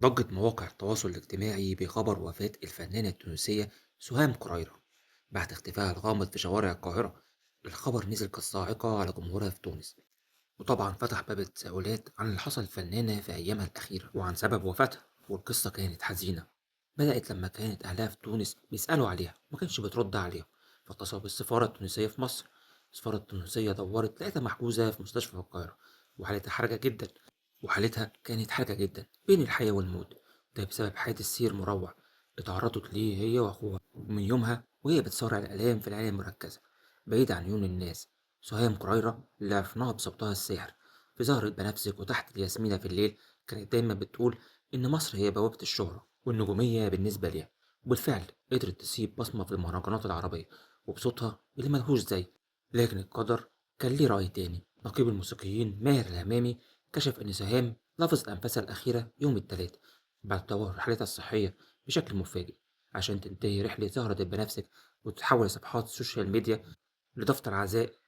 ضجت مواقع التواصل الاجتماعي بخبر وفاة الفنانة التونسية سهام قريرة بعد اختفائها الغامض في شوارع القاهرة. الخبر نزل كالصاعقة على جمهورها في تونس، وطبعا فتح باب التساؤلات عن اللي حصل للفنانة في أيامها الأخيرة وعن سبب وفاتها. والقصة كانت حزينة، بدأت لما كانت أهلها في تونس بيسألوا عليها وما كانش بترد عليهم، فاتصلوا بالسفارة التونسية في مصر. السفارة التونسية دورت لقيتها محجوزة في مستشفى في القاهرة، وحالتها حرجة جدا وحالتها كانت حرجة جدا بين الحياة والموت. ده بسبب حادث سير مروع اتعرضت ليه هي وأخوها، ومن يومها وهي بتصارع الآلام في العناية المركزة بعيد عن عيون الناس. سهام قريرة اللي عرفناها بصوتها الساحر في زهرة بنفسك وتحت الياسمينة في الليل كانت دايما بتقول إن مصر هي بوابة الشهرة والنجومية بالنسبة ليها، وبالفعل قدرت تسيب بصمة في المهرجانات العربية وبصوتها اللي ملهوش زي. لكن القدر كان ليه رأي تاني. نقيب الموسيقيين ماهر الهمامي كشف إن سهام لفظت أنفاسها الأخيرة يوم التلات بعد تدهور رحلتها الصحية بشكل مفاجئ، عشان تنتهي رحلة زهرة بنفسك وتتحول صفحات السوشيال ميديا لدفتر عزاء